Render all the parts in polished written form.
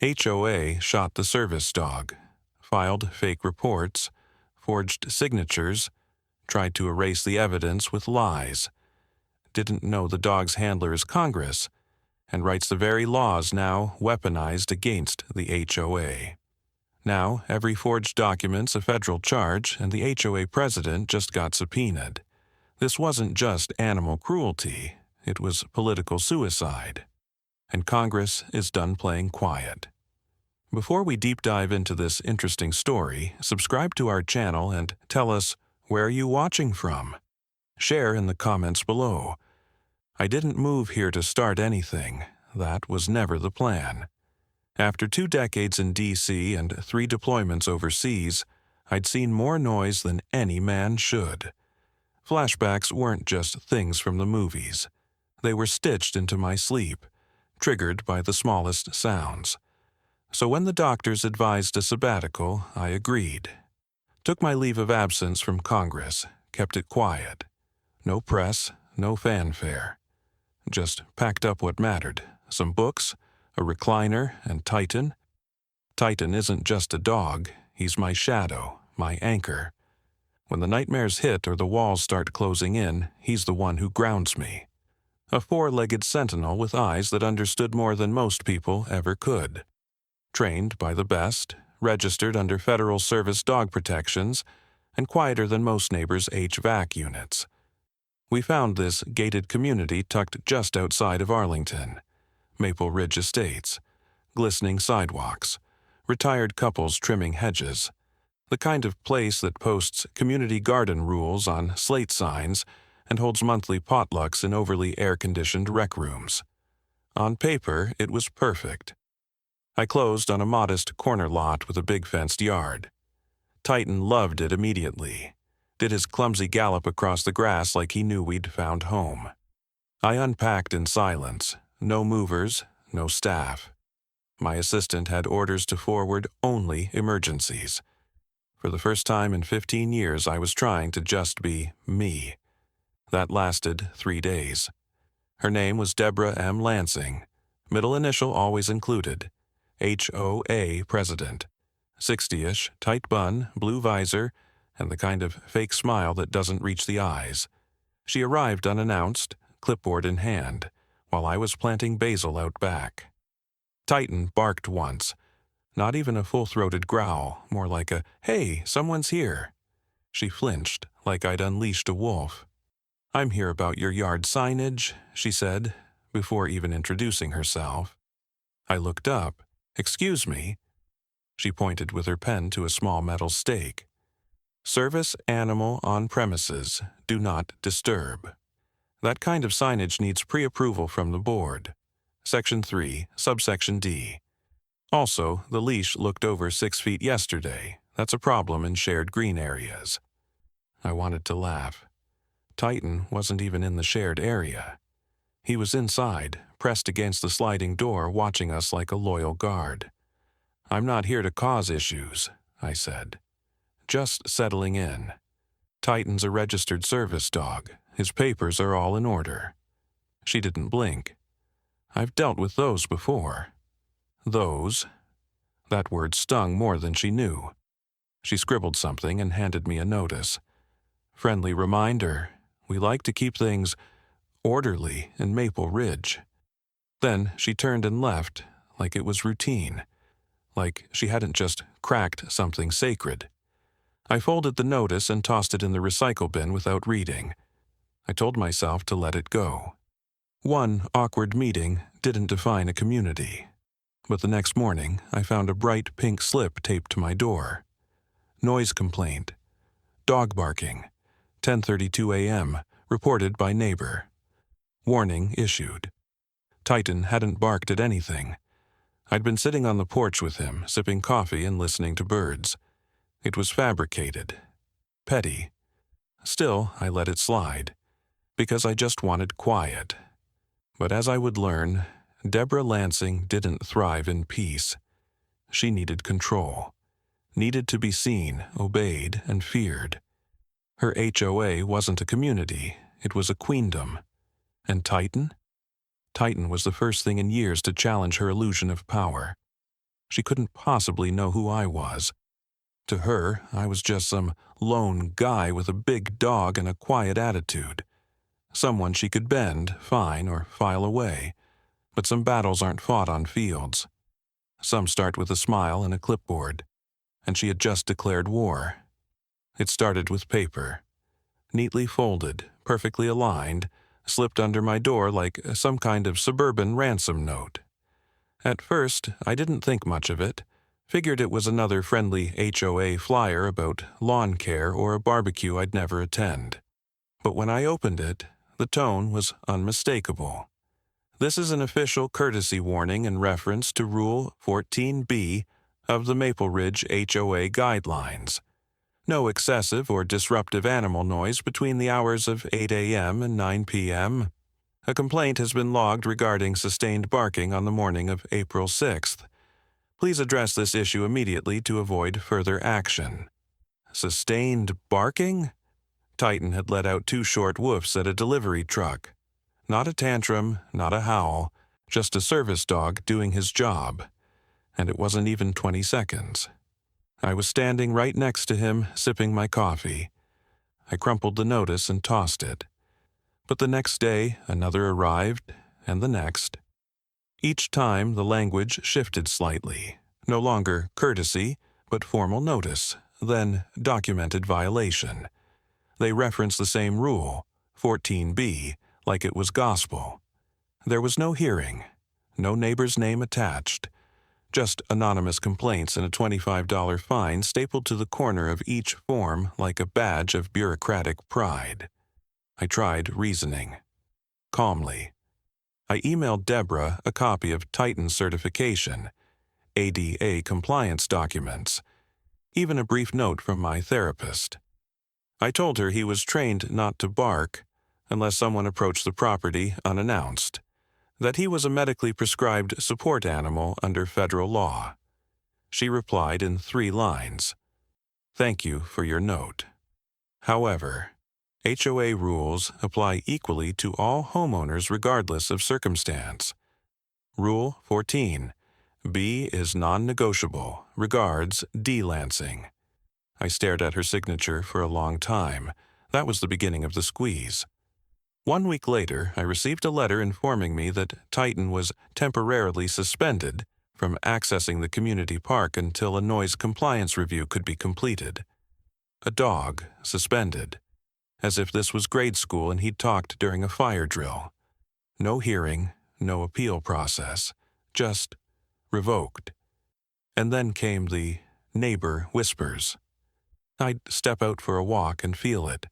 HOA shot the service dog, filed fake reports, forged signatures, tried to erase the evidence with lies, didn't know the dog's handler is Congress, and writes the very laws now weaponized against the HOA. Now, every forged document's a federal charge, and the HOA president just got subpoenaed. This wasn't just animal cruelty, it was political suicide. And Congress is done playing quiet. Before we deep dive into this interesting story, subscribe to our channel and tell us, where are you watching from? Share in the comments below. I didn't move here to start anything. That was never the plan. After 2 decades in D.C. and 3 deployments overseas, I'd seen more noise than any man should. Flashbacks weren't just things from the movies. They were stitched into my sleep, triggered by the smallest sounds. So when the doctors advised a sabbatical, I agreed. Took my leave of absence from Congress, kept it quiet. No press, no fanfare. Just packed up what mattered, some books, a recliner, and Titan. Titan isn't just a dog, he's my shadow, my anchor. When the nightmares hit or the walls start closing in, he's the one who grounds me. A 4-legged sentinel with eyes that understood more than most people ever could. Trained by the best, registered under Federal Service dog protections, and quieter than most neighbors' HVAC units. We found this gated community tucked just outside of Arlington. Maple Ridge Estates, glistening sidewalks, retired couples trimming hedges, the kind of place that posts community garden rules on slate signs and holds monthly potlucks in overly air-conditioned rec rooms. On paper, it was perfect. I closed on a modest corner lot with a big fenced yard. Titan loved it immediately, did his clumsy gallop across the grass like he knew we'd found home. I unpacked in silence, no movers, no staff. My assistant had orders to forward only emergencies. For the first time in 15 years, I was trying to just be me. That lasted 3 days. Her name was Deborah M. Lansing, middle initial always included, HOA president. 60-ish, tight bun, blue visor, and the kind of fake smile that doesn't reach the eyes. She arrived unannounced, clipboard in hand, while I was planting basil out back. Titan barked once. Not even a full-throated growl, more like a, "Hey, someone's here." She flinched, like I'd unleashed a wolf. "I'm here about your yard signage," she said, before even introducing herself. I looked up. "Excuse me." She pointed with her pen to a small metal stake. "Service animal on premises. Do not disturb." That kind of signage needs pre-approval from the board. Section 3, subsection D. Also, the leash looked over 6 feet yesterday. That's a problem in shared green areas. I wanted to laugh. Titan wasn't even in the shared area. He was inside, pressed against the sliding door, watching us like a loyal guard. "I'm not here to cause issues," I said. "Just settling in. Titan's a registered service dog. His papers are all in order." She didn't blink. "I've dealt with those before." Those? That word stung more than she knew. She scribbled something and handed me a notice. "Friendly reminder, we like to keep things orderly in Maple Ridge." Then she turned and left, like it was routine, like she hadn't just cracked something sacred. I folded the notice and tossed it in the recycle bin without reading. I told myself to let it go. One awkward meeting didn't define a community. But the next morning, I found a bright pink slip taped to my door. Noise complaint. Dog barking. 10:32 a.m. Reported by neighbor. Warning issued. Titan hadn't barked at anything. I'd been sitting on the porch with him, sipping coffee and listening to birds. It was fabricated. Petty. Still, I let it slide, because I just wanted quiet. But as I would learn, Deborah Lansing didn't thrive in peace. She needed control, needed to be seen, obeyed, and feared. Her HOA wasn't a community, it was a queendom. And Titan? Titan was the first thing in years to challenge her illusion of power. She couldn't possibly know who I was. To her, I was just some lone guy with a big dog and a quiet attitude. Someone she could bend, fine, or file away. But some battles aren't fought on fields. Some start with a smile and a clipboard. And she had just declared war. It started with paper. Neatly folded, perfectly aligned, slipped under my door like some kind of suburban ransom note. At first, I didn't think much of it. Figured it was another friendly HOA flyer about lawn care or a barbecue I'd never attend. But when I opened it, the tone was unmistakable. This is an official courtesy warning in reference to Rule 14B of the Maple Ridge HOA Guidelines. No excessive or disruptive animal noise between the hours of 8 a.m. and 9 p.m. A complaint has been logged regarding sustained barking on the morning of April 6th. Please address this issue immediately to avoid further action. Sustained barking? Titan had let out 2 short woofs at a delivery truck. Not a tantrum, not a howl, just a service dog doing his job. And it wasn't even 20 seconds. I was standing right next to him, sipping my coffee. I crumpled the notice and tossed it. But the next day, another arrived, and the next. Each time, the language shifted slightly. No longer courtesy, but formal notice, then documented violation. They referenced the same rule, 14B, like it was gospel. There was no hearing, no neighbor's name attached, just anonymous complaints and a $25 fine stapled to the corner of each form like a badge of bureaucratic pride. I tried reasoning. Calmly. I emailed Deborah a copy of Titan's certification, ADA compliance documents, even a brief note from my therapist. I told her he was trained not to bark unless someone approached the property unannounced, that he was a medically prescribed support animal under federal law. She replied in 3 lines. Thank you for your note. However, HOA rules apply equally to all homeowners regardless of circumstance. Rule 14. B is non-negotiable. Regards, D. Lansing. I stared at her signature for a long time. That was the beginning of the squeeze. 1 week later, I received a letter informing me that Titan was temporarily suspended from accessing the community park until a noise compliance review could be completed. A dog suspended. As if this was grade school and he'd talked during a fire drill. No hearing, no appeal process, just revoked. And then came the neighbor whispers. I'd step out for a walk and feel it,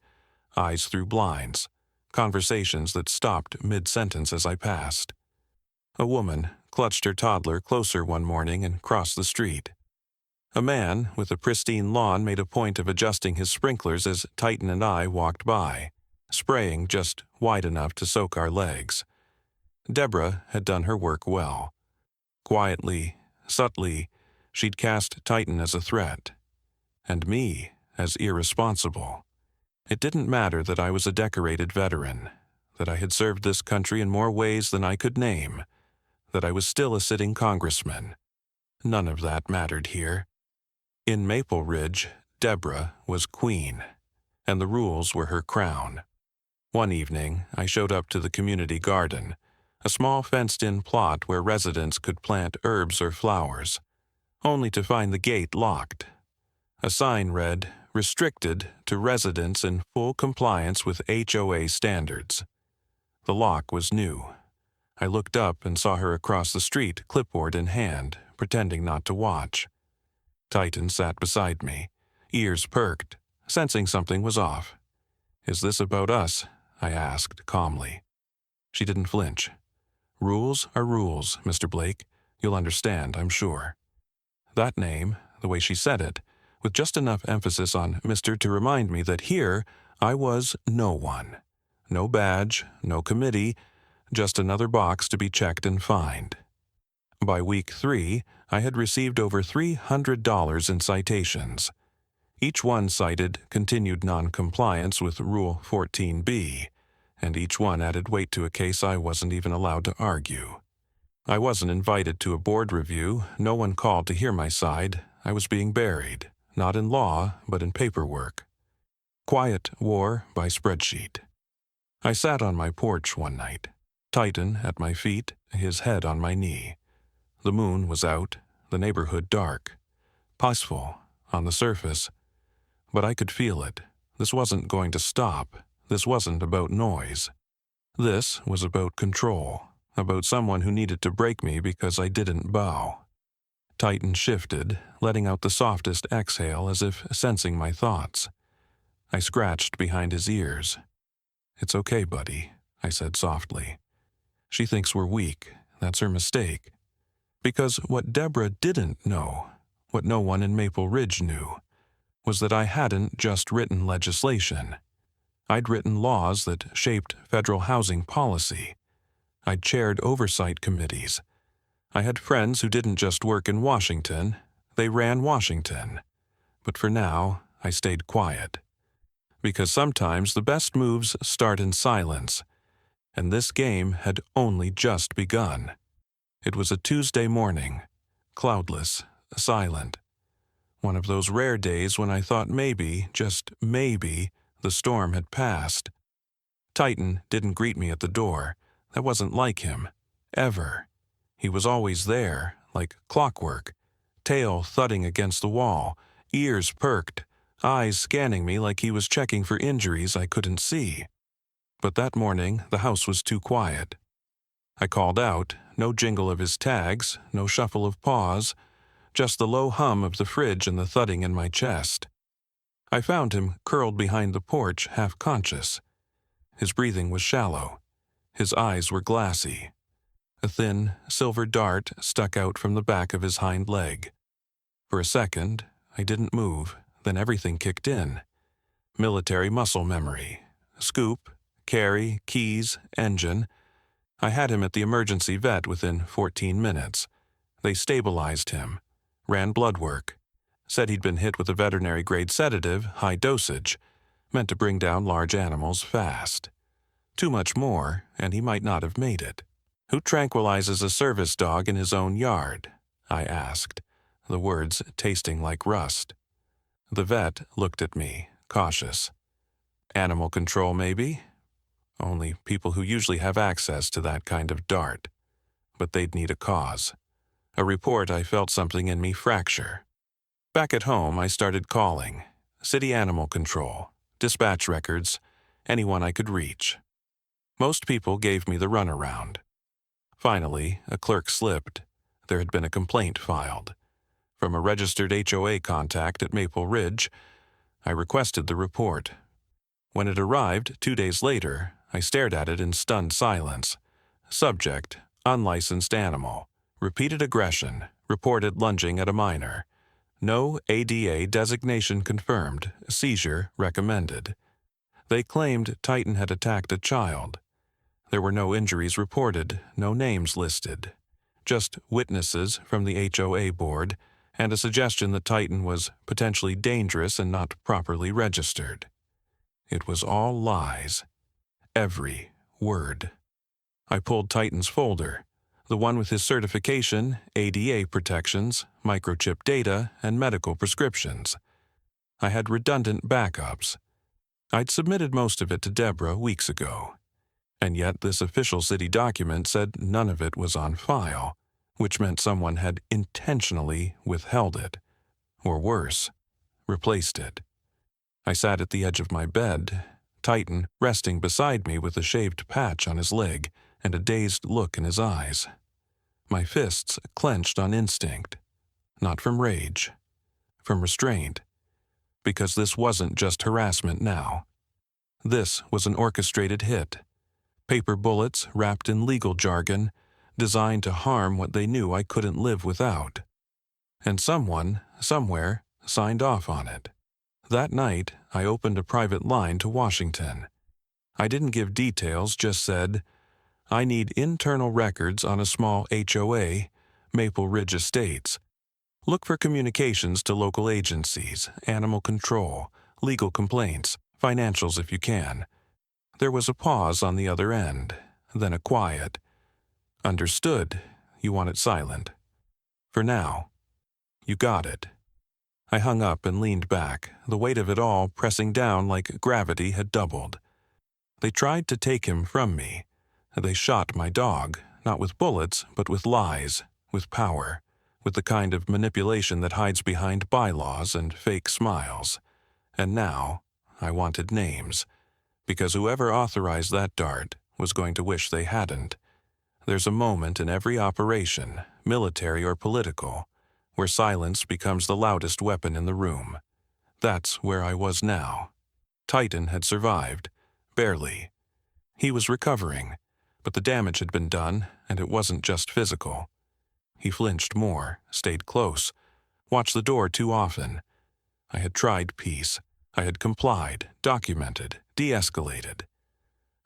eyes through blinds, conversations that stopped mid-sentence as I passed. A woman clutched her toddler closer one morning and crossed the street. A man with a pristine lawn made a point of adjusting his sprinklers as Titan and I walked by, spraying just wide enough to soak our legs. Deborah had done her work well. Quietly, subtly, she'd cast Titan as a threat, and me as irresponsible. It didn't matter that I was a decorated veteran, that I had served this country in more ways than I could name, that I was still a sitting congressman. None of that mattered here. In Maple Ridge, Deborah was queen, and the rules were her crown. One evening, I showed up to the community garden, a small fenced-in plot where residents could plant herbs or flowers, only to find the gate locked. A sign read, "Restricted to residents in full compliance with HOA standards." The lock was new. I looked up and saw her across the street, clipboard in hand, pretending not to watch. Titan sat beside me, ears perked, sensing something was off. "Is this about us?" I asked calmly. She didn't flinch. "Rules are rules, Mr. Blake. You'll understand, I'm sure." That name, the way she said it, with just enough emphasis on Mr. to remind me that here I was no one. No badge, no committee, just another box to be checked and fined. By week 3, I had received over $300 in citations. Each one cited continued non-compliance with Rule 14B, and each one added weight to a case I wasn't even allowed to argue. I wasn't invited to a board review, no one called to hear my side. I was being buried, not in law, but in paperwork. Quiet war by spreadsheet. I sat on my porch one night, Titan at my feet, his head on my knee. The moon was out, the neighborhood dark. Peaceful, on the surface. But I could feel it. This wasn't going to stop. This wasn't about noise. This was about control, about someone who needed to break me because I didn't bow. Titan shifted, letting out the softest exhale as if sensing my thoughts. I scratched behind his ears. "It's okay, buddy," I said softly. "She thinks we're weak. That's her mistake." Because what Deborah didn't know, what no one in Maple Ridge knew, was that I hadn't just written legislation. I'd written laws that shaped federal housing policy. I'd chaired oversight committees. I had friends who didn't just work in Washington, they ran Washington. But for now, I stayed quiet. Because sometimes the best moves start in silence, and this game had only just begun. It was a Tuesday morning, cloudless, silent. One of those rare days when I thought maybe, just maybe, the storm had passed. Titan didn't greet me at the door. That wasn't like him. Ever. He was always there, like clockwork, tail thudding against the wall, ears perked, eyes scanning me like he was checking for injuries I couldn't see. But that morning, the house was too quiet. I called out, no jingle of his tags, no shuffle of paws, just the low hum of the fridge and the thudding in my chest. I found him curled behind the porch, half-conscious. His breathing was shallow. His eyes were glassy. A thin, silver dart stuck out from the back of his hind leg. For a second, I didn't move, then everything kicked in. Military muscle memory. Scoop, carry, keys, engine. I had him at the emergency vet within 14 minutes. They stabilized him, ran blood work, said he'd been hit with a veterinary-grade sedative, high dosage, meant to bring down large animals fast. Too much more, and he might not have made it. "Who tranquilizes a service dog in his own yard?" I asked, the words tasting like rust. The vet looked at me, cautious. "Animal control, maybe? Only people who usually have access to that kind of dart. But they'd need a cause. A report I felt something in me fracture. Back at home, I started calling. City Animal Control, dispatch records, anyone I could reach. Most people gave me the runaround. Finally, a clerk slipped. There had been a complaint filed. From a registered HOA contact at Maple Ridge, I requested the report. When it arrived 2 days later, I stared at it in stunned silence. Subject, unlicensed animal. Repeated aggression, reported lunging at a minor. No ADA designation confirmed, seizure recommended. They claimed Titan had attacked a child. There were no injuries reported, no names listed. Just witnesses from the HOA board and a suggestion that Titan was potentially dangerous and not properly registered. It was all lies. Every word. I pulled Titan's folder, the one with his certification, ADA protections, microchip data, and medical prescriptions. I had redundant backups. I'd submitted most of it to Deborah weeks ago. And yet this official city document said none of it was on file, which meant someone had intentionally withheld it. Or worse, replaced it. I sat at the edge of my bed, Titan resting beside me with a shaved patch on his leg and a dazed look in his eyes. My fists clenched on instinct, not from rage, from restraint, because this wasn't just harassment now. This was an orchestrated hit. Paper bullets wrapped in legal jargon, designed to harm what they knew I couldn't live without. And someone, somewhere, signed off on it. That night, I opened a private line to Washington. I didn't give details, just said, "I need internal records on a small HOA, Maple Ridge Estates. Look for communications to local agencies, animal control, legal complaints, financials if you can." There was a pause on the other end, then a quiet. "Understood. you want it silent. For now. You got it." I hung up and leaned back, the weight of it all pressing down like gravity had doubled. They tried to take him from me. They shot my dog, not with bullets, but with lies, with power, with the kind of manipulation that hides behind bylaws and fake smiles. And now, I wanted names, because whoever authorized that dart was going to wish they hadn't. There's a moment in every operation, military or political, where silence becomes the loudest weapon in the room. That's where I was now. Titan had survived, barely. He was recovering, but the damage had been done, and it wasn't just physical. He flinched more, stayed close, watched the door too often. I had tried peace. I had complied, documented, de-escalated.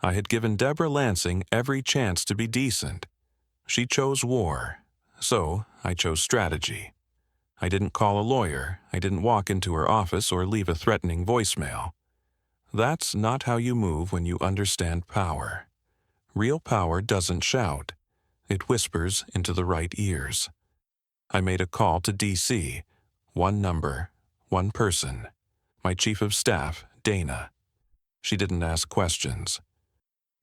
I had given Deborah Lansing every chance to be decent. She chose war, so I chose strategy. I didn't call a lawyer. I didn't walk into her office or leave a threatening voicemail. That's not how you move when you understand power. Real power doesn't shout. It whispers into the right ears. I made a call to D.C. One number, one person. My chief of staff, Dana. She didn't ask questions.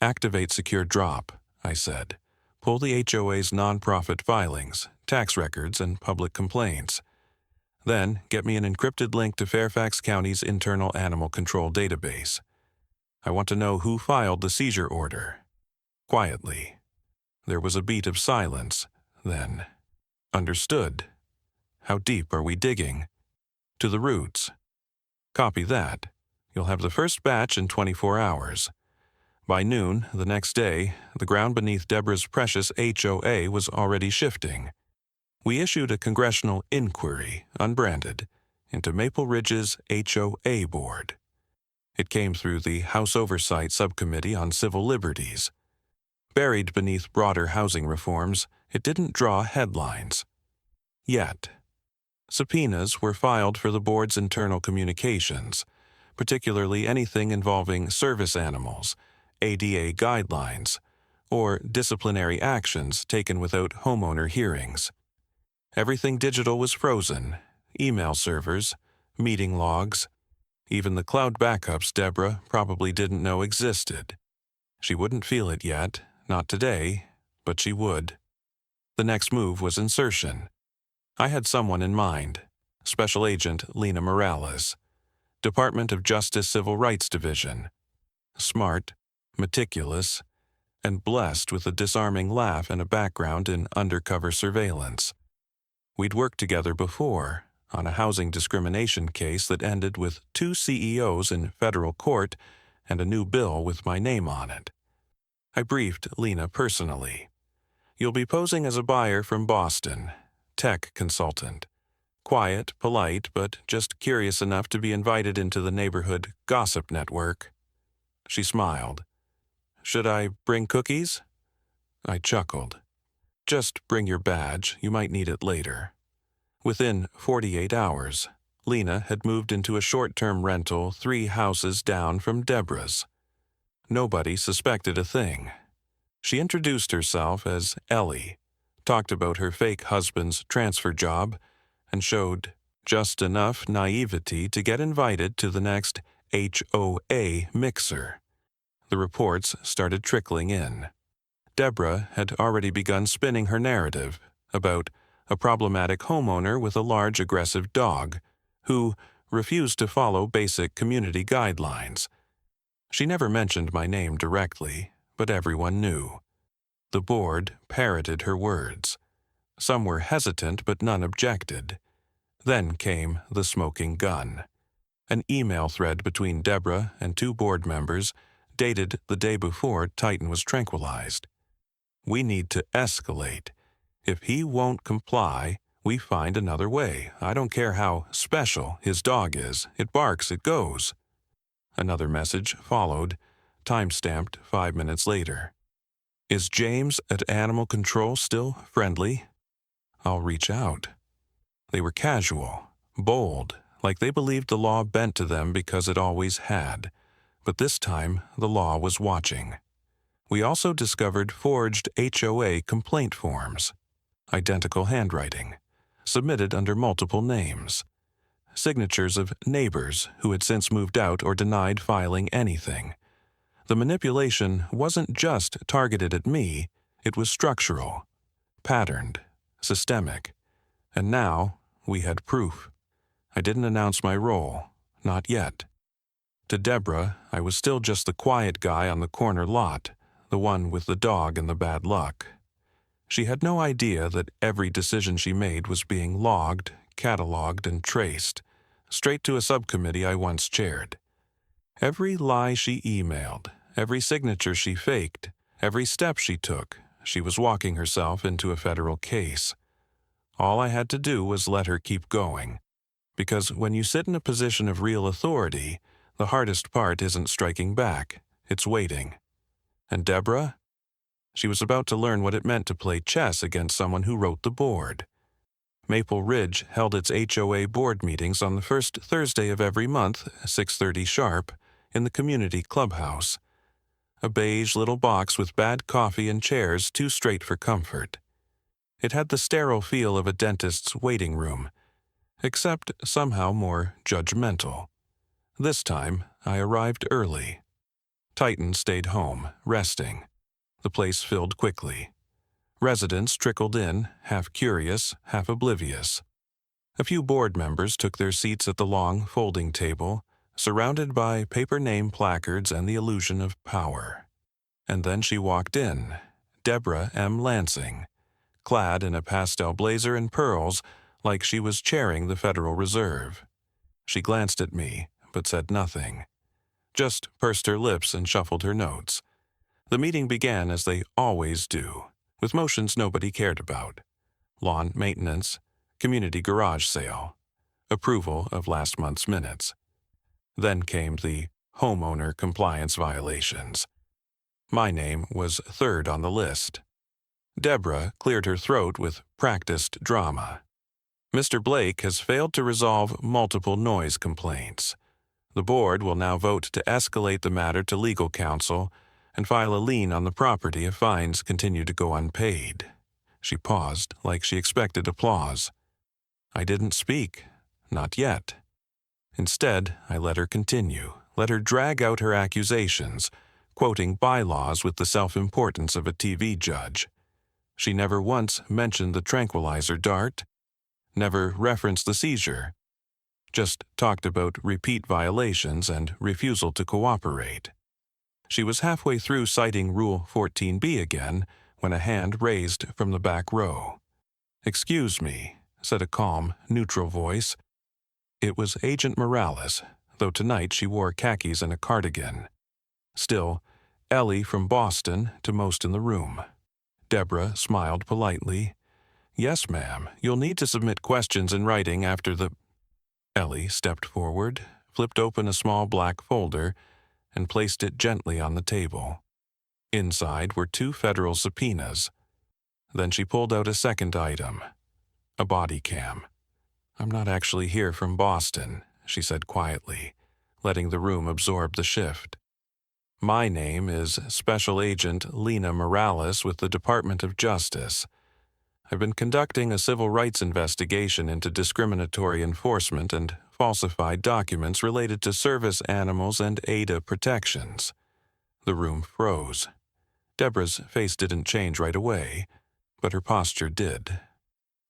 "Activate secure drop," I said. "Pull the HOA's nonprofit filings, tax records, and public complaints. Then get me an encrypted link to Fairfax County's internal animal control database. I want to know who filed the seizure order." Quietly. There was a beat of silence, then. "Understood. How deep are we digging?" "To the roots." "Copy that. You'll have the first batch in 24 hours. By noon the next day, the ground beneath Deborah's precious HOA was already shifting. We issued a congressional inquiry, unbranded, into Maple Ridge's HOA board. It came through the House Oversight Subcommittee on Civil Liberties. Buried beneath broader housing reforms, it didn't draw headlines. Yet. Subpoenas were filed for the board's internal communications, particularly anything involving service animals, ADA guidelines, or disciplinary actions taken without homeowner hearings. Everything digital was frozen, email servers, meeting logs, even the cloud backups Deborah probably didn't know existed. She wouldn't feel it yet, not today, but she would. The next move was insertion. I had someone in mind, Special Agent Lena Morales, Department of Justice Civil Rights Division. Smart, meticulous, and blessed with a disarming laugh and a background in undercover surveillance. We'd worked together before, on a housing discrimination case that ended with 2 CEOs in federal court and a new bill with my name on it. I briefed Lena personally. "You'll be posing as a buyer from Boston, tech consultant. Quiet, polite, but just curious enough to be invited into the neighborhood gossip network." She smiled. "Should I bring cookies?" I chuckled. "Just bring your badge, you might need it later." Within 48 hours, Lena had moved into a short-term rental 3 houses down from Deborah's. Nobody suspected a thing. She introduced herself as Ellie, talked about her fake husband's transfer job, and showed just enough naivety to get invited to the next HOA mixer. The reports started trickling in. Deborah had already begun spinning her narrative about a problematic homeowner with a large aggressive dog who refused to follow basic community guidelines. She never mentioned my name directly, but everyone knew. The board parroted her words. Some were hesitant, but none objected. Then came the smoking gun. An email thread between Deborah and 2 board members dated the day before Titan was tranquilized. "We need to escalate. If he won't comply, we find another way. I don't care how special his dog is. It barks, it goes." Another message followed, time-stamped 5 minutes later. "Is James at Animal Control still friendly? I'll reach out." They were casual, bold, like they believed the law bent to them because it always had. But this time, the law was watching. We also discovered forged HOA complaint forms. identical handwriting, submitted under multiple names, signatures of neighbors who had since moved out or denied filing anything. The manipulation wasn't just targeted at me, it was structural, patterned, systemic. And now we had proof. I didn't announce my role, not yet. To Deborah, I was still just the quiet guy on the corner lot, the one with the dog and the bad luck. She had no idea that every decision she made was being logged, cataloged, and traced, straight to a subcommittee I once chaired. Every lie she emailed, every signature she faked, every step she took, she was walking herself into a federal case. All I had to do was let her keep going. Because when you sit in a position of real authority, the hardest part isn't striking back, it's waiting. And Deborah? She was about to learn what it meant to play chess against someone who wrote the board. Maple Ridge held its HOA board meetings on the first Thursday of every month, 6:30 sharp, in the community clubhouse. A beige little box with bad coffee and chairs too straight for comfort. It had the sterile feel of a dentist's waiting room, except somehow more judgmental. This time, I arrived early. Titan stayed home, resting. The place filled quickly. Residents trickled in, half curious, half oblivious. A few board members took their seats at the long folding table, surrounded by paper name placards and the illusion of power. And then she walked in, Deborah M. Lansing, clad in a pastel blazer and pearls, like she was chairing the Federal Reserve. She glanced at me, but said nothing. Just pursed her lips and shuffled her notes. The meeting began as they always do, with motions nobody cared about. Lawn maintenance, community garage sale, approval of last month's minutes. Then came the homeowner compliance violations. My name was third on the list. Deborah cleared her throat with practiced drama. Mr. Blake has failed to resolve multiple noise complaints. The board will now vote to escalate the matter to legal counsel and file a lien on the property if fines continue to go unpaid. She paused like she expected applause. I didn't speak, not yet. Instead, I let her continue, let her drag out her accusations, quoting bylaws with the self-importance of a TV judge. She never once mentioned the tranquilizer dart, never referenced the seizure, just talked about repeat violations and refusal to cooperate. She was halfway through citing Rule 14b again when a hand raised from the back row. "Excuse me," said a calm, neutral voice. It was Agent Morales, though tonight she wore khakis and a cardigan. Still, Ellie from Boston to most in the room. Deborah smiled politely. "Yes, ma'am, you'll need to submit questions in writing after the—" Ellie stepped forward, flipped open a small black folder, and placed it gently on the table. Inside were 2 federal subpoenas. Then she pulled out a second item, a body cam. "I'm not actually here from Boston," she said quietly, letting the room absorb the shift. "My name is Special Agent Lena Morales with the Department of Justice. I've been conducting a civil rights investigation into discriminatory enforcement and falsified documents related to service animals and ADA protections." The room froze. Deborah's face didn't change right away, but her posture did.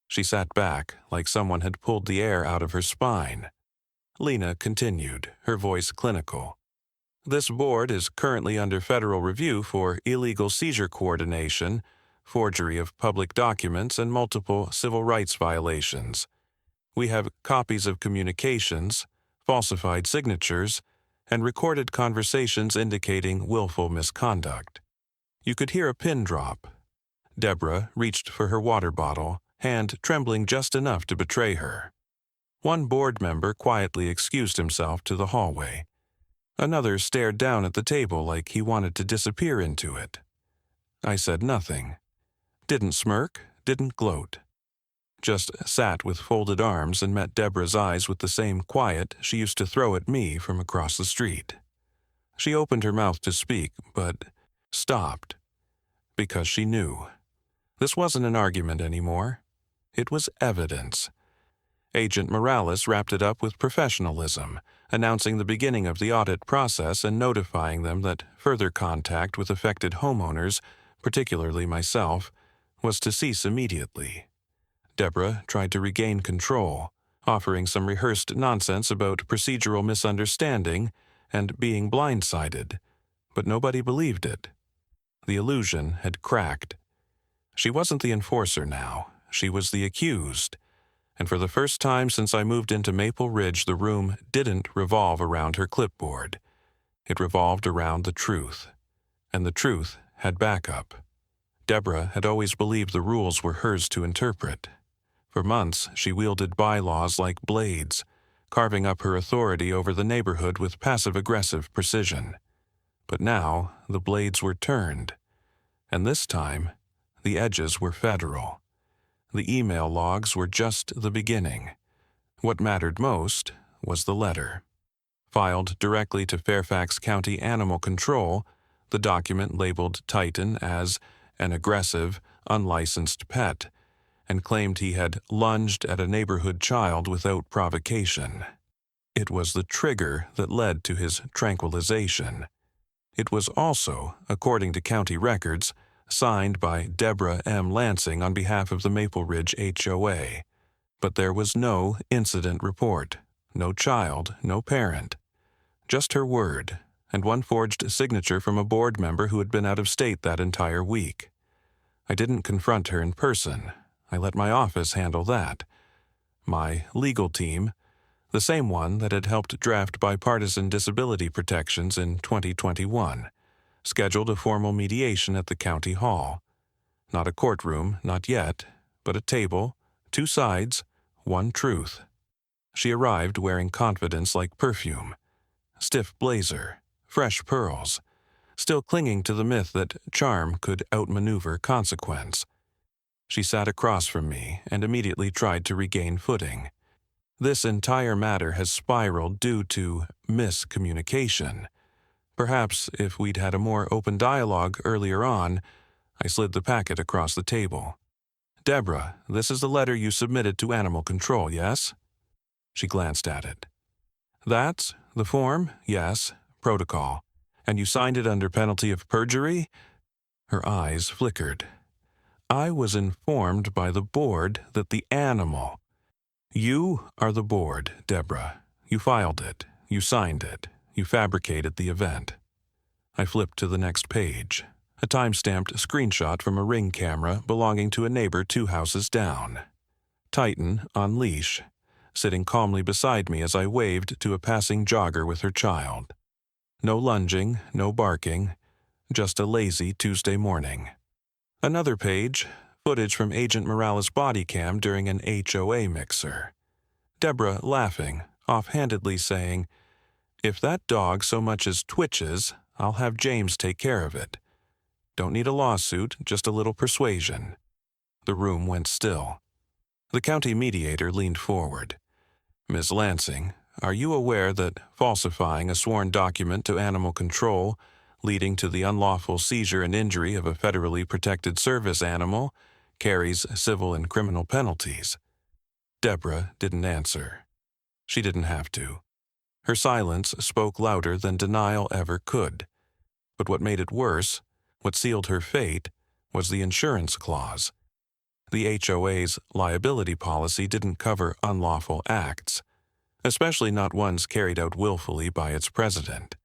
She sat back like someone had pulled the air out of her spine. Lena continued, her voice clinical. "This board is currently under federal review for illegal seizure coordination, forgery of public documents, and multiple civil rights violations. We have copies of communications, falsified signatures, and recorded conversations indicating willful misconduct." You could hear a pin drop. Deborah reached for her water bottle, hand trembling just enough to betray her. One board member quietly excused himself to the hallway. Another stared down at the table like he wanted to disappear into it. I said nothing. Didn't smirk, didn't gloat. Just sat with folded arms and met Deborah's eyes with the same quiet she used to throw at me from across the street. She opened her mouth to speak, but stopped. Because she knew. This wasn't an argument anymore. It was evidence. Agent Morales wrapped it up with professionalism, announcing the beginning of the audit process and notifying them that further contact with affected homeowners, particularly myself, was to cease immediately. Deborah tried to regain control, offering some rehearsed nonsense about procedural misunderstanding and being blindsided, but nobody believed it. The illusion had cracked. She wasn't the enforcer now, she was the accused. And for the first time since I moved into Maple Ridge, the room didn't revolve around her clipboard. It revolved around the truth. And the truth had backup. Deborah had always believed the rules were hers to interpret. For months, she wielded bylaws like blades, carving up her authority over the neighborhood with passive-aggressive precision. But now, the blades were turned. And this time, the edges were federal. The email logs were just the beginning. What mattered most was the letter. Filed directly to Fairfax County Animal Control, the document labeled Titan as an aggressive, unlicensed pet, and claimed he had lunged at a neighborhood child without provocation. It was the trigger that led to his tranquilization. It was also, according to county records, signed by Deborah M. Lansing on behalf of the Maple Ridge HOA. But there was no incident report, no child, no parent. Just her word, and one forged signature from a board member who had been out of state that entire week. I didn't confront her in person. I let my office handle that. My legal team, the same one that had helped draft bipartisan disability protections in 2021, scheduled a formal mediation at the county hall. Not a courtroom, not yet, but a table, 2 sides, 1 truth. She arrived wearing confidence like perfume. Stiff blazer, fresh pearls, still clinging to the myth that charm could outmaneuver consequence. She sat across from me and immediately tried to regain footing. This entire matter has spiraled due to miscommunication. Perhaps if we'd had a more open dialogue earlier on. I slid the packet across the table. Deborah, this is the letter you submitted to Animal Control, yes? She glanced at it. That's the form, yes, protocol. And you signed it under penalty of perjury? Her eyes flickered. I was informed by the board that the animal. You are the board, Deborah. You filed it. You signed it. You fabricated the event. I flipped to the next page, a time-stamped screenshot from a Ring camera belonging to a neighbor 2 houses down. Titan on leash, sitting calmly beside me as I waved to a passing jogger with her child. No lunging, no barking, just a lazy Tuesday morning. Another page, footage from Agent Morales' body cam during an HOA mixer. Deborah laughing, offhandedly saying, "If that dog so much as twitches, I'll have James take care of it. Don't need a lawsuit, just a little persuasion." The room went still. The county mediator leaned forward. "Ms. Lansing, are you aware that falsifying a sworn document to Animal Control, leading to the unlawful seizure and injury of a federally protected service animal, carries civil and criminal penalties?" Deborah didn't answer. She didn't have to. Her silence spoke louder than denial ever could. But what made it worse, what sealed her fate, was the insurance clause. The HOA's liability policy didn't cover unlawful acts, especially not ones carried out willfully by its president.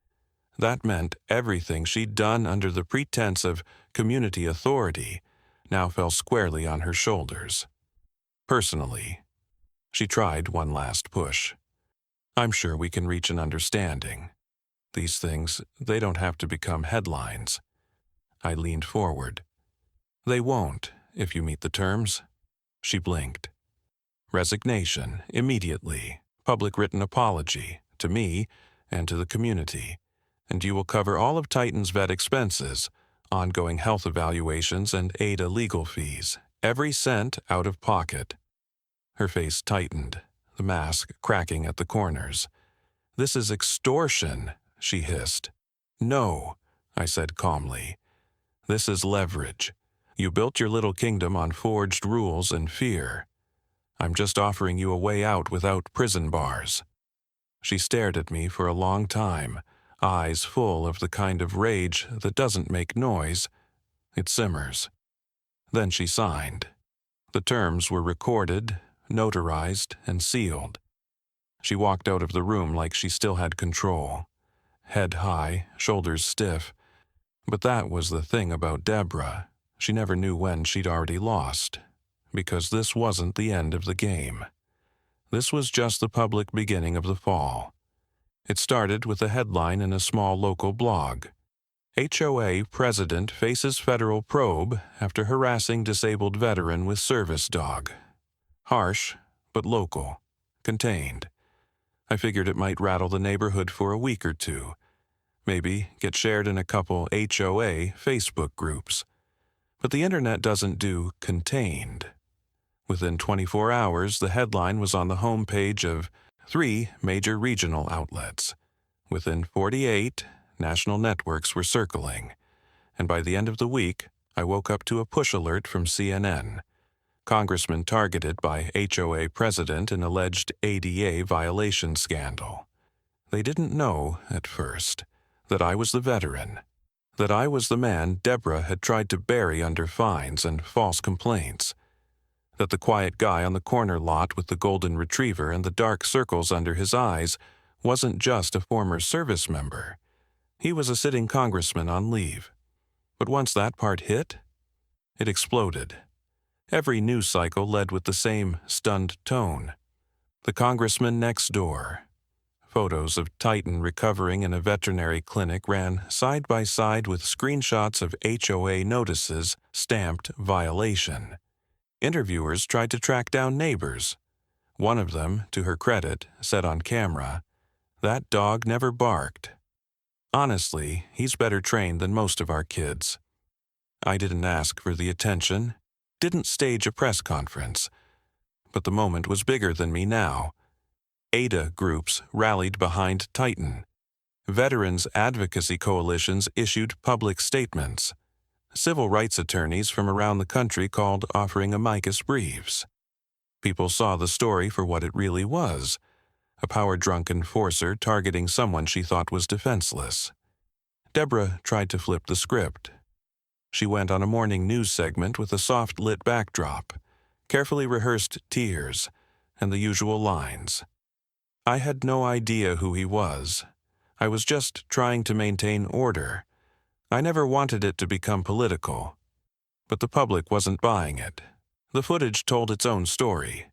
That meant everything she'd done under the pretense of community authority now fell squarely on her shoulders. Personally, she tried one last push. "I'm sure we can reach an understanding. These things, they don't have to become headlines." I leaned forward. "They won't, if you meet the terms." She blinked. "Resignation, immediately. Public written apology, to me and to the community. And you will cover all of Titan's vet expenses, ongoing health evaluations and ADA legal fees, every cent out of pocket." Her face tightened, the mask cracking at the corners. "This is extortion," she hissed. "No," I said calmly. "This is leverage. You built your little kingdom on forged rules and fear. I'm just offering you a way out without prison bars." She stared at me for a long time, eyes full of the kind of rage that doesn't make noise, it simmers. Then she signed. The terms were recorded, notarized, and sealed. She walked out of the room like she still had control. Head high, shoulders stiff. But that was the thing about Deborah. She never knew when she'd already lost. Because this wasn't the end of the game. This was just the public beginning of the fall. It started with a headline in a small local blog. HOA president faces federal probe after harassing disabled veteran with service dog. Harsh, but local. Contained. I figured it might rattle the neighborhood for a week or two. Maybe get shared in a couple HOA Facebook groups. But the internet doesn't do contained. Within 24 hours, the headline was on the homepage of 3 major regional outlets. Within 48, national networks were circling. And by the end of the week, I woke up to a push alert from CNN. Congressman targeted by HOA president in alleged ADA violation scandal. They didn't know, at first, that I was the veteran. That I was the man Deborah had tried to bury under fines and false complaints. That the quiet guy on the corner lot with the golden retriever and the dark circles under his eyes wasn't just a former service member. He was a sitting congressman on leave. But once that part hit, it exploded. Every news cycle led with the same stunned tone. The congressman next door. Photos of Titan recovering in a veterinary clinic ran side by side with screenshots of HOA notices stamped violation. Interviewers tried to track down neighbors. One of them, to her credit, said on camera, "That dog never barked." Honestly, he's better trained than most of our kids. I didn't ask for the attention, didn't stage a press conference. But the moment was bigger than me now. ADA groups rallied behind Titan. Veterans advocacy coalitions issued public statements. Civil rights attorneys from around the country called offering amicus briefs. People saw the story for what it really was, a power-drunk enforcer targeting someone she thought was defenseless. Deborah tried to flip the script. She went on a morning news segment with a soft-lit backdrop, carefully rehearsed tears, and the usual lines. I had no idea who he was. I was just trying to maintain order. I never wanted it to become political. But the public wasn't buying it. The footage told its own story.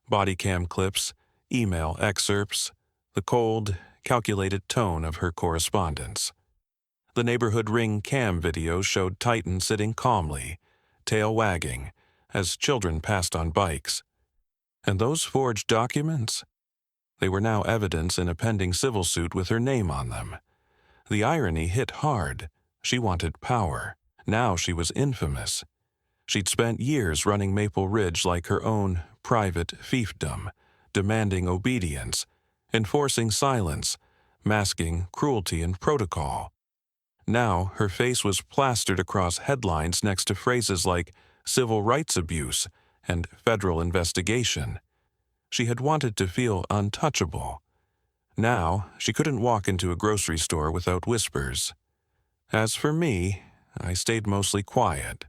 Body cam clips, email excerpts, the cold, calculated tone of her correspondence. The neighborhood Ring cam video showed Titan sitting calmly, tail wagging, as children passed on bikes. And those forged documents? They were now evidence in a pending civil suit with her name on them. The irony hit hard. She wanted power. Now she was infamous. She'd spent years running Maple Ridge like her own private fiefdom, demanding obedience, enforcing silence, masking cruelty and protocol. Now her face was plastered across headlines next to phrases like civil rights abuse and federal investigation. She had wanted to feel untouchable. Now she couldn't walk into a grocery store without whispers. As for me, I stayed mostly quiet.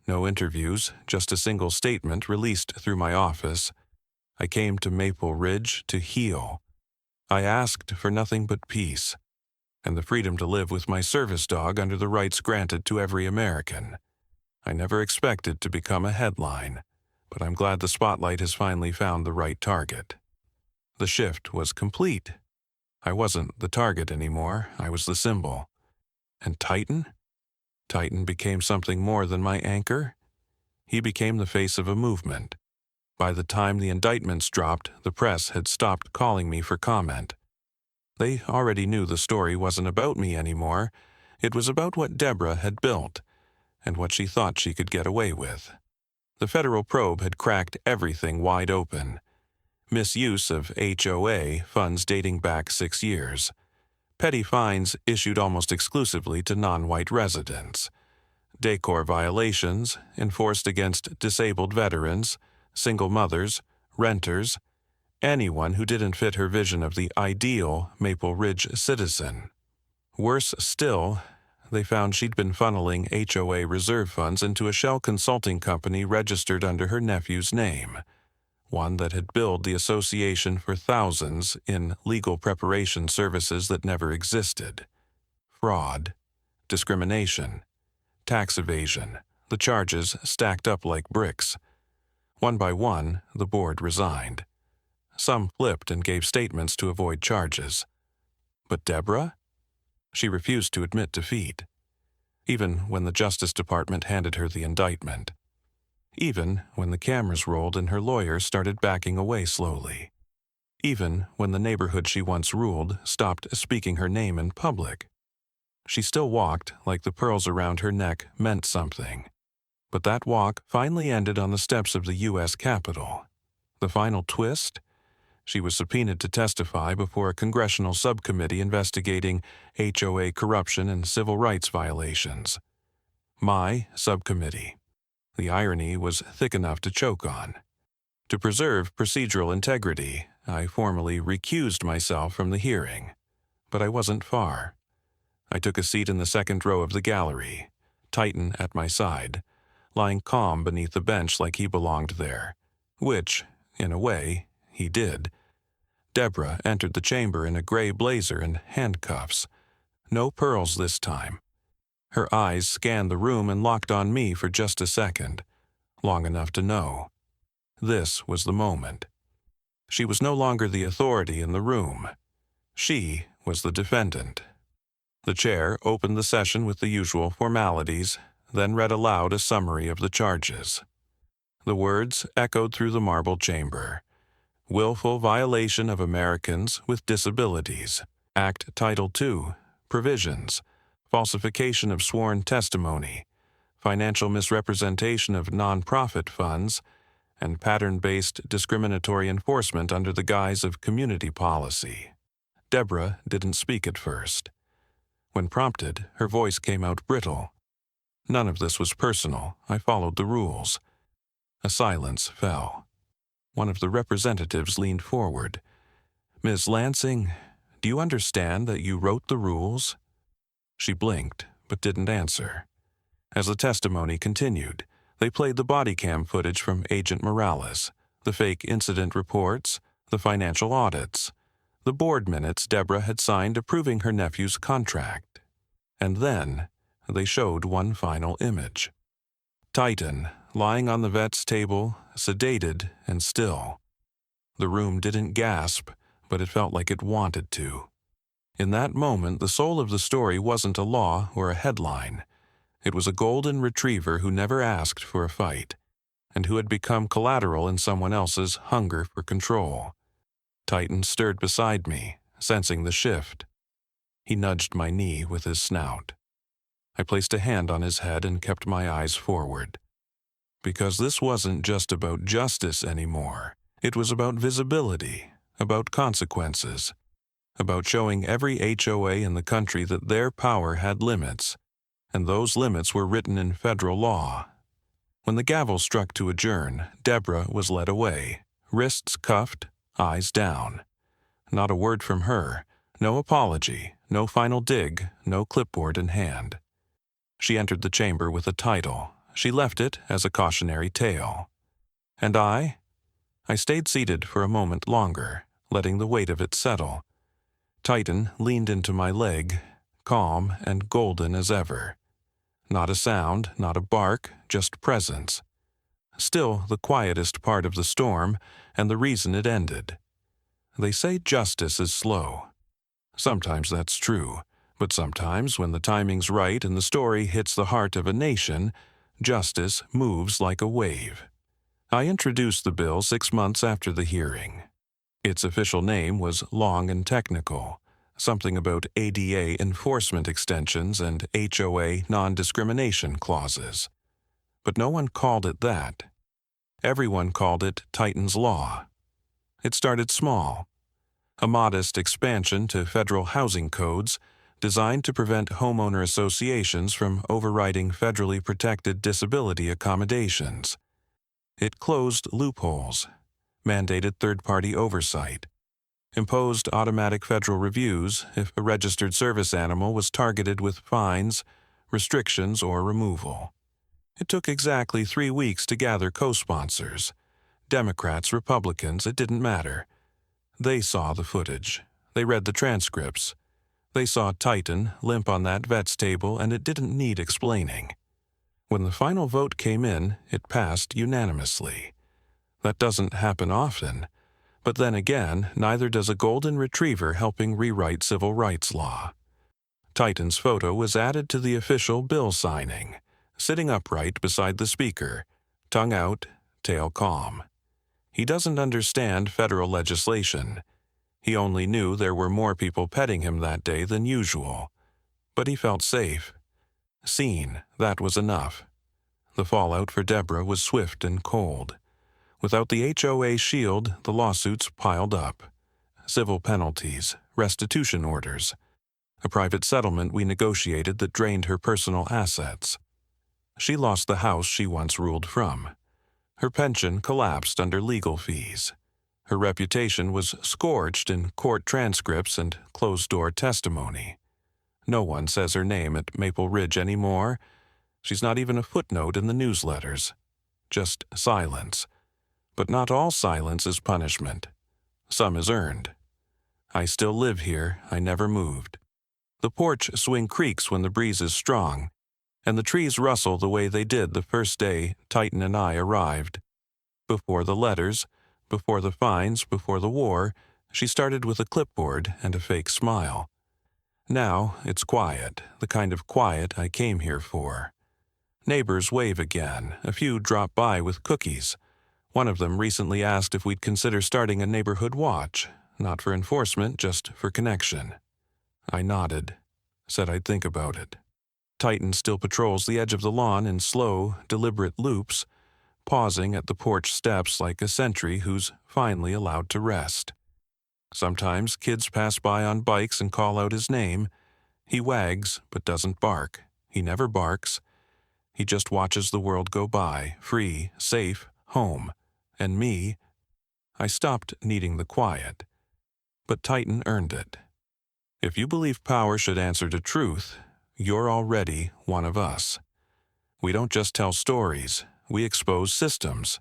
No interviews, just a single statement released through my office. I came to Maple Ridge to heal. I asked for nothing but peace, and the freedom to live with my service dog under the rights granted to every American. I never expected to become a headline, but I'm glad the spotlight has finally found the right target. The shift was complete. I wasn't the target anymore, I was the symbol. And Titan? Titan became something more than my anchor. He became the face of a movement. By the time the indictments dropped, the press had stopped calling me for comment. They already knew the story wasn't about me anymore. It was about what Deborah had built, and what she thought she could get away with. The federal probe had cracked everything wide open. Misuse of HOA funds dating back 6 years. Petty fines issued almost exclusively to non-white residents. decor violations enforced against disabled veterans, single mothers, renters, anyone who didn't fit her vision of the ideal Maple Ridge citizen. Worse still, they found she'd been funneling HOA reserve funds into a shell consulting company registered under her nephew's name, one that had billed the association for thousands in legal preparation services that never existed. Fraud, discrimination, tax evasion, the charges stacked up like bricks. One by one, the board resigned. Some flipped and gave statements to avoid charges. But Deborah? She refused to admit defeat, even when the Justice Department handed her the indictment. Even when the cameras rolled and her lawyer started backing away slowly. Even when the neighborhood she once ruled stopped speaking her name in public. She still walked like the pearls around her neck meant something. But that walk finally ended on the steps of the U.S. Capitol. The final twist? She was subpoenaed to testify before a congressional subcommittee investigating HOA corruption and civil rights violations. My subcommittee. The irony was thick enough to choke on. To preserve procedural integrity, I formally recused myself from the hearing. But I wasn't far. I took a seat in the second row of the gallery, Titan at my side, lying calm beneath the bench like he belonged there, which, in a way, he did. Deborah entered the chamber in a gray blazer and handcuffs. No pearls this time. Her eyes scanned the room and locked on me for just a second, long enough to know. This was the moment. She was no longer the authority in the room. She was the defendant. The chair opened the session with the usual formalities, then read aloud a summary of the charges. The words echoed through the marble chamber. Willful violation of Americans with disabilities. Act Title II. Provisions. Falsification of sworn testimony. Financial misrepresentation of nonprofit funds. And pattern-based discriminatory enforcement under the guise of community policy. Deborah didn't speak at first. When prompted, her voice came out brittle. None of this was personal. I followed the rules. A silence fell. One of the representatives leaned forward. "Ms. Lansing, do you understand that you wrote the rules?" She blinked, but didn't answer. As the testimony continued, they played the body cam footage from Agent Morales, the fake incident reports, the financial audits, the board minutes Deborah had signed approving her nephew's contract. And then they showed one final image. Titan, lying on the vet's table, sedated and still. The room didn't gasp, but it felt like it wanted to. In that moment, the soul of the story wasn't a law or a headline. It was a golden retriever who never asked for a fight, and who had become collateral in someone else's hunger for control. Titan stirred beside me, sensing the shift. He nudged my knee with his snout. I placed a hand on his head and kept my eyes forward. Because this wasn't just about justice anymore. It was about visibility, about consequences, about showing every HOA in the country that their power had limits, and those limits were written in federal law. When the gavel struck to adjourn, Deborah was led away, wrists cuffed, eyes down. Not a word from her, no apology, no final dig, no clipboard in hand. She entered the chamber with a title. She left it as a cautionary tale. And I stayed seated for a moment longer, letting the weight of it settle. Titan leaned into my leg, calm and golden as ever. Not a sound, not a bark, just presence. Still the quietest part of the storm, and the reason it ended. They say justice is slow. Sometimes that's true, but sometimes when the timing's right and the story hits the heart of a nation, justice moves like a wave. I introduced the bill 6 months after the hearing. Its official name was long and technical, something about ADA enforcement extensions and HOA non-discrimination clauses. But no one called it that. Everyone called it Titan's Law. It started small. A modest expansion to federal housing codes, designed to prevent homeowner associations from overriding federally protected disability accommodations. It closed loopholes, mandated third-party oversight, imposed automatic federal reviews if a registered service animal was targeted with fines, restrictions, or removal. It took exactly 3 weeks to gather co-sponsors. Democrats, Republicans, it didn't matter. They saw the footage. They read the transcripts. They saw Titan limp on that vet's table, and it didn't need explaining. When the final vote came in, it passed unanimously. That doesn't happen often, but then again, neither does a golden retriever helping rewrite civil rights law. Titan's photo was added to the official bill signing, sitting upright beside the speaker, tongue out, tail calm. He doesn't understand federal legislation. He only knew there were more people petting him that day than usual. But he felt safe. Seen, that was enough. The fallout for Deborah was swift and cold. Without the HOA shield, the lawsuits piled up. Civil penalties, restitution orders, a private settlement we negotiated that drained her personal assets. She lost the house she once ruled from. Her pension collapsed under legal fees. Her reputation was scorched in court transcripts and closed-door testimony. No one says her name at Maple Ridge anymore. She's not even a footnote in the newsletters. Just silence. But not all silence is punishment. Some is earned. I still live here. I never moved. The porch swing creaks when the breeze is strong, and the trees rustle the way they did the first day Titan and I arrived. Before the letters, before the fines, before the war, she started with a clipboard and a fake smile. Now it's quiet, the kind of quiet I came here for. Neighbors wave again, a few drop by with cookies. One of them recently asked if we'd consider starting a neighborhood watch, not for enforcement, just for connection. I nodded, said I'd think about it. Titan still patrols the edge of the lawn in slow, deliberate loops, pausing at the porch steps like a sentry who's finally allowed to rest. Sometimes kids pass by on bikes and call out his name. He wags, but doesn't bark. He never barks. He just watches the world go by, free, safe, home. And me, I stopped needing the quiet. But Titan earned it. If you believe power should answer to truth, you're already one of us. We don't just tell stories, we expose systems.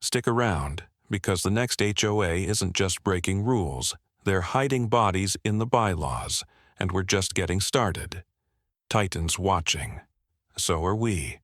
Stick around, because the next HOA isn't just breaking rules, they're hiding bodies in the bylaws, and we're just getting started. Titan's watching. So are we.